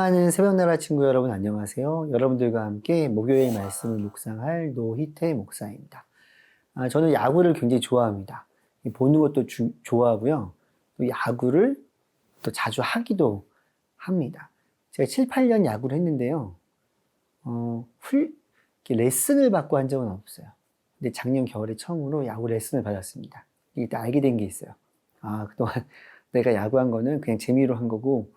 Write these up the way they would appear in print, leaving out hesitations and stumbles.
하는 새벽나라 친구 여러분 안녕하세요. 여러분들과 함께 목요일 말씀을 묵상할 노희태 목사입니다. 저는 야구를 굉장히 좋아합니다. 보는 것도 좋아하고요. 또 야구를 또 자주 하기도 합니다. 제가 7, 8년 야구를 했는데요. 이렇게 레슨을 받고 한 적은 없어요. 근데 작년 겨울에 처음으로 야구 레슨을 받았습니다. 이때 알게 된 게 있어요. 그동안 내가 야구한 거는 그냥 재미로 한 거고,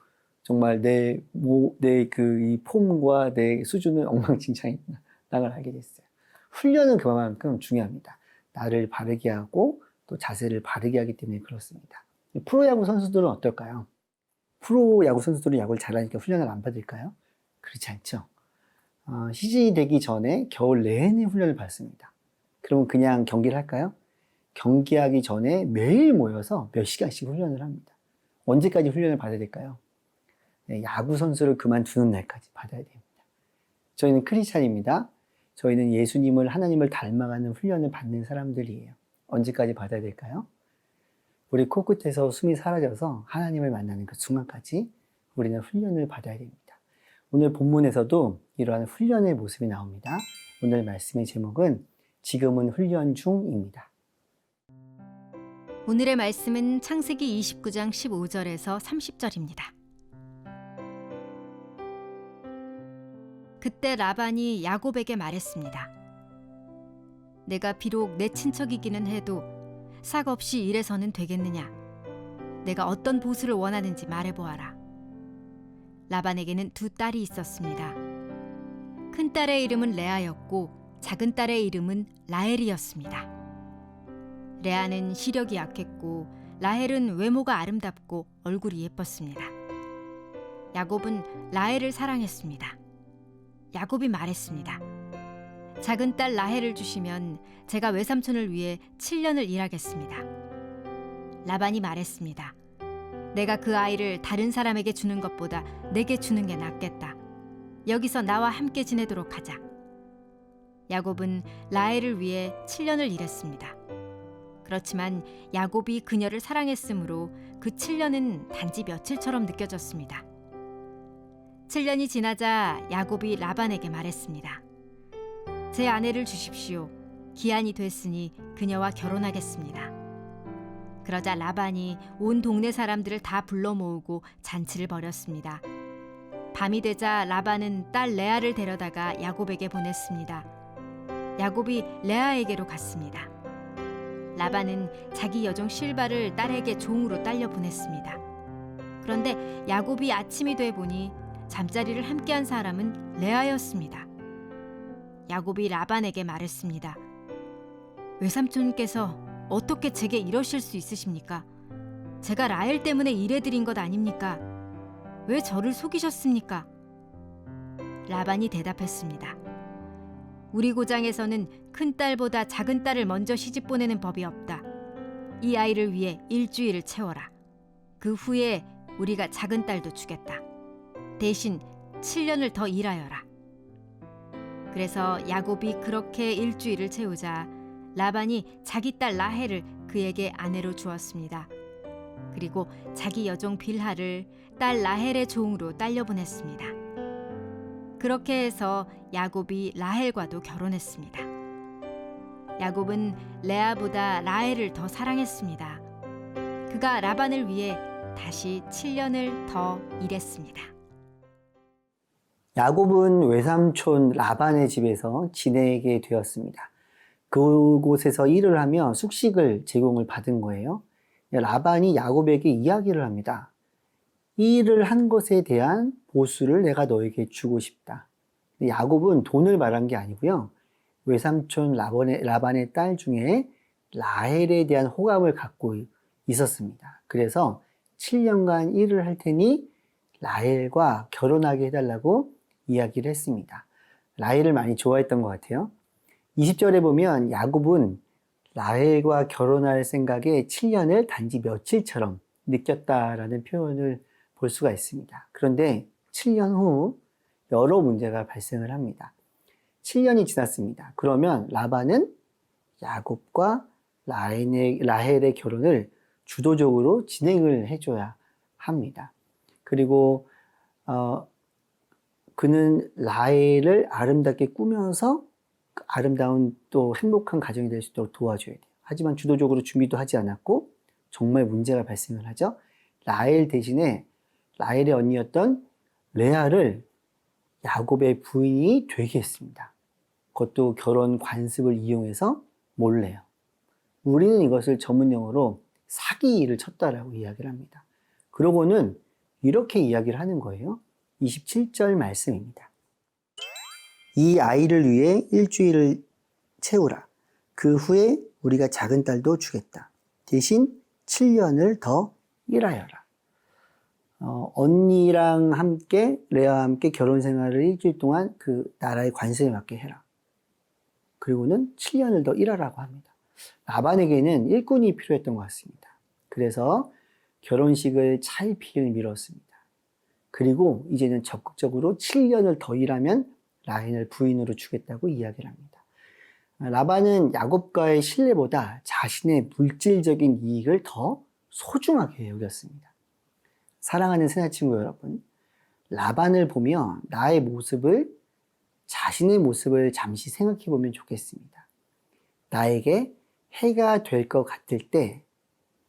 정말 이 폼과 내 수준은 엉망진창이구나. 라는 걸 알게 됐어요. 훈련은 그만큼 중요합니다. 나를 바르게 하고 또 자세를 바르게 하기 때문에 그렇습니다. 프로야구 선수들은 어떨까요? 프로야구 선수들은 야구를 잘하니까 훈련을 안 받을까요? 그렇지 않죠. 시즌이 되기 전에 겨울 내내 훈련을 받습니다. 그러면 그냥 경기를 할까요? 경기하기 전에 매일 모여서 몇 시간씩 훈련을 합니다. 언제까지 훈련을 받아야 될까요? 야구 선수를 그만두는 날까지 받아야 됩니다. 저희는 크리스찬입니다. 저희는 예수님을, 하나님을 닮아가는 훈련을 받는 사람들이에요. 언제까지 받아야 될까요? 우리 코끝에서 숨이 사라져서 하나님을 만나는 그 순간까지 우리는 훈련을 받아야 됩니다. 오늘 본문에서도 이러한 훈련의 모습이 나옵니다. 오늘 말씀의 제목은 지금은 훈련 중입니다. 오늘의 말씀은 창세기 29장 15절에서 30절입니다. 그때 라반이 야곱에게 말했습니다. 내가 비록 내 친척이기는 해도 삭 없이 이래서는 되겠느냐? 내가 어떤 보수를 원하는지 말해보아라. 라반에게는 두 딸이 있었습니다. 큰 딸의 이름은 레아였고 작은 딸의 이름은 라헬이었습니다. 레아는 시력이 약했고 라헬은 외모가 아름답고 얼굴이 예뻤습니다. 야곱은 라헬을 사랑했습니다. 야곱이 말했습니다. 작은 딸 라헬을 주시면 제가 외삼촌을 위해 7년을 일하겠습니다. 라반이 말했습니다. 내가 그 아이를 다른 사람에게 주는 것보다 내게 주는 게 낫겠다. 여기서 나와 함께 지내도록 하자. 야곱은 라헬을 위해 7년을 일했습니다. 그렇지만 야곱이 그녀를 사랑했으므로 그 7년은 단지 며칠처럼 느껴졌습니다. 7년이 지나자 야곱이 라반에게 말했습니다. 제 아내를 주십시오. 기한이 됐으니 그녀와 결혼하겠습니다. 그러자 라반이 온 동네 사람들을 다 불러 모으고 잔치를 벌였습니다. 밤이 되자 라반은 딸 레아를 데려다가 야곱에게 보냈습니다. 야곱이 레아에게로 갔습니다. 라반은 자기 여종 실바를 딸에게 종으로 딸려 보냈습니다. 그런데 야곱이 아침이 돼 보니 잠자리를 함께한 사람은 레아였습니다. 야곱이 라반에게 말했습니다. 외삼촌께서 어떻게 제게 이러실 수 있으십니까? 제가 라헬 때문에 일해드린 것 아닙니까? 왜 저를 속이셨습니까? 라반이 대답했습니다. 우리 고장에서는 큰 딸보다 작은 딸을 먼저 시집 보내는 법이 없다. 이 아이를 위해 일주일을 채워라. 그 후에 우리가 작은 딸도 주겠다. 대신 7년을 더 일하여라. 그래서 야곱이 그렇게 일주일을 채우자 라반이 자기 딸 라헬을 그에게 아내로 주었습니다. 그리고 자기 여종 빌하를 딸 라헬의 종으로 딸려보냈습니다. 그렇게 해서 야곱이 라헬과도 결혼했습니다. 야곱은 레아보다 라헬을 더 사랑했습니다. 그가 라반을 위해 다시 7년을 더 일했습니다. 야곱은 외삼촌 라반의 집에서 지내게 되었습니다. 그곳에서 일을 하며 숙식을 제공을 받은 거예요. 라반이 야곱에게 이야기를 합니다. 이 일을 한 것에 대한 보수를 내가 너에게 주고 싶다. 야곱은 돈을 말한 게 아니고요. 외삼촌 라반의 딸 중에 라헬에 대한 호감을 갖고 있었습니다. 그래서 7년간 일을 할 테니 라헬과 결혼하게 해달라고 이야기를 했습니다. 라헬을 많이 좋아했던 것 같아요. 20절에 보면 야곱은 라헬과 결혼할 생각에 7년을 단지 며칠처럼 느꼈다라는 표현을 볼 수가 있습니다. 그런데 7년 후 여러 문제가 발생을 합니다. 7년이 지났습니다. 그러면 라반은 야곱과 라헬의 결혼을 주도적으로 진행을 해줘야 합니다. 그리고 그는 라헬을 아름답게 꾸며서 아름다운 또 행복한 가정이 될 수 있도록 도와줘야 돼요. 하지만 주도적으로 준비도 하지 않았고 정말 문제가 발생을 하죠. 라헬 대신에 라헬의 언니였던 레아를 야곱의 부인이 되게 했습니다. 그것도 결혼 관습을 이용해서 몰래요. 우리는 이것을 전문용어로 사기를 쳤다라고 이야기를 합니다. 그러고는 이렇게 이야기를 하는 거예요. 27절 말씀입니다. 이 아이를 위해 일주일을 채우라. 그 후에 우리가 작은 딸도 주겠다. 대신 7년을 더 일하여라. 언니랑 함께 레아와 함께 결혼 생활을 일주일 동안 그 나라의 관습에 맞게 해라. 그리고는 7년을 더 일하라고 합니다. 라반에게는 일꾼이 필요했던 것 같습니다. 그래서 결혼식을 차일피일 미뤘습니다. 그리고 이제는 적극적으로 7년을 더 일하면 라헬을 부인으로 주겠다고 이야기를 합니다. 라반은 야곱과의 신뢰보다 자신의 물질적인 이익을 더 소중하게 여겼습니다. 사랑하는 새날친구 여러분, 라반을 보며 나의 모습을, 자신의 모습을 잠시 생각해 보면 좋겠습니다. 나에게 해가 될 것 같을 때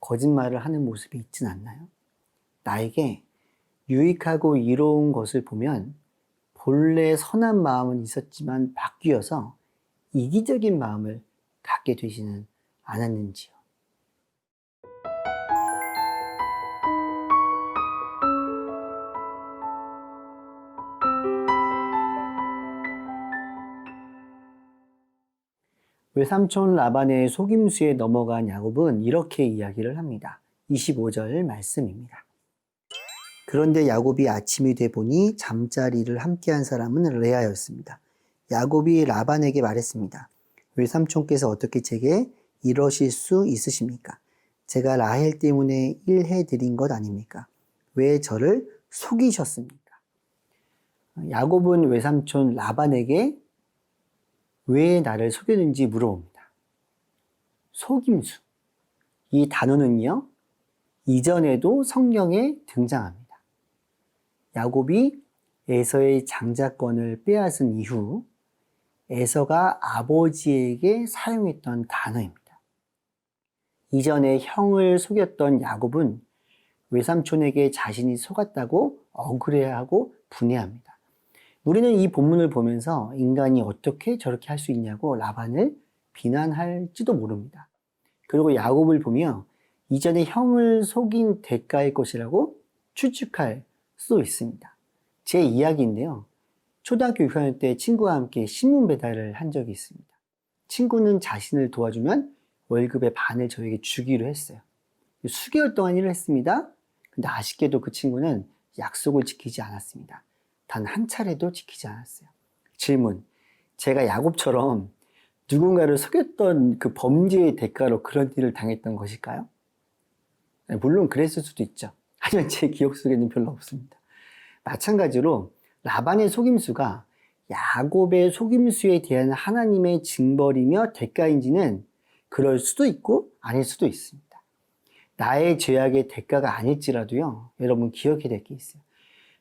거짓말을 하는 모습이 있진 않나요? 나에게 유익하고 이로운 것을 보면 본래 선한 마음은 있었지만 바뀌어서 이기적인 마음을 갖게 되지는 않았는지요? 외삼촌 라반의 속임수에 넘어간 야곱은 이렇게 이야기를 합니다. 25절 말씀입니다. 그런데 야곱이 아침이 돼 보니 잠자리를 함께한 사람은 레아였습니다. 야곱이 라반에게 말했습니다. 외삼촌께서 어떻게 제게 이러실 수 있으십니까? 제가 라헬 때문에 일해드린 것 아닙니까? 왜 저를 속이셨습니까? 야곱은 외삼촌 라반에게 왜 나를 속였는지 물어봅니다. 속임수. 이 단어는요, 이전에도 성경에 등장합니다. 야곱이 에서의 장자권을 빼앗은 이후 에서가 아버지에게 사용했던 단어입니다. 이전에 형을 속였던 야곱은 외삼촌에게 자신이 속았다고 억울해하고 분해합니다. 우리는 이 본문을 보면서 인간이 어떻게 저렇게 할 수 있냐고 라반을 비난할지도 모릅니다. 그리고 야곱을 보며 이전에 형을 속인 대가일 것이라고 추측할 수도 있습니다. 제 이야기인데요. 초등학교 6학년 때 친구와 함께 신문 배달을 한 적이 있습니다. 친구는 자신을 도와주면 월급의 반을 저에게 주기로 했어요. 수개월 동안 일을 했습니다. 근데 아쉽게도 그 친구는 약속을 지키지 않았습니다. 단 한 차례도 지키지 않았어요. 질문. 제가 야곱처럼 누군가를 속였던 그 범죄의 대가로 그런 일을 당했던 것일까요? 물론 그랬을 수도 있죠. 하지만 제 기억 속에는 별로 없습니다. 마찬가지로 라반의 속임수가 야곱의 속임수에 대한 하나님의 징벌이며 대가인지는 그럴 수도 있고 아닐 수도 있습니다. 나의 죄악의 대가가 아닐지라도요, 여러분 기억해야 될 게 있어요.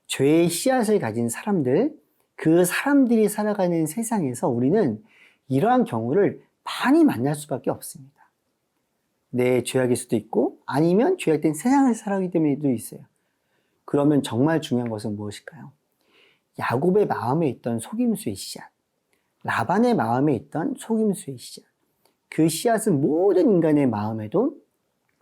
죄의 씨앗을 가진 사람들, 그 사람들이 살아가는 세상에서 우리는 이러한 경우를 많이 만날 수밖에 없습니다. 내 죄악일 수도 있고 아니면 죄악된 세상을 살아가기 때문에도 있어요. 그러면 정말 중요한 것은 무엇일까요? 야곱의 마음에 있던 속임수의 씨앗, 라반의 마음에 있던 속임수의 씨앗, 그 씨앗은 모든 인간의 마음에도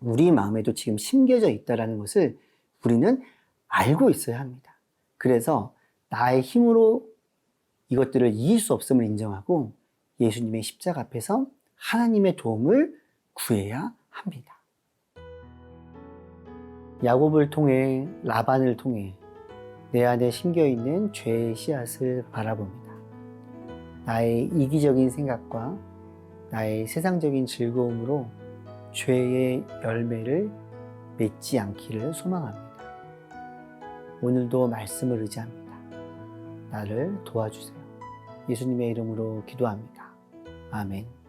우리 마음에도 지금 심겨져 있다는 것을 우리는 알고 있어야 합니다. 그래서 나의 힘으로 이것들을 이길 수 없음을 인정하고 예수님의 십자가 앞에서 하나님의 도움을 구해야 합니다. 야곱을 통해, 라반을 통해 내 안에 심겨있는 죄의 씨앗을 바라봅니다. 나의 이기적인 생각과 나의 세상적인 즐거움으로 죄의 열매를 맺지 않기를 소망합니다. 오늘도 말씀을 의지합니다. 나를 도와주세요. 예수님의 이름으로 기도합니다. 아멘.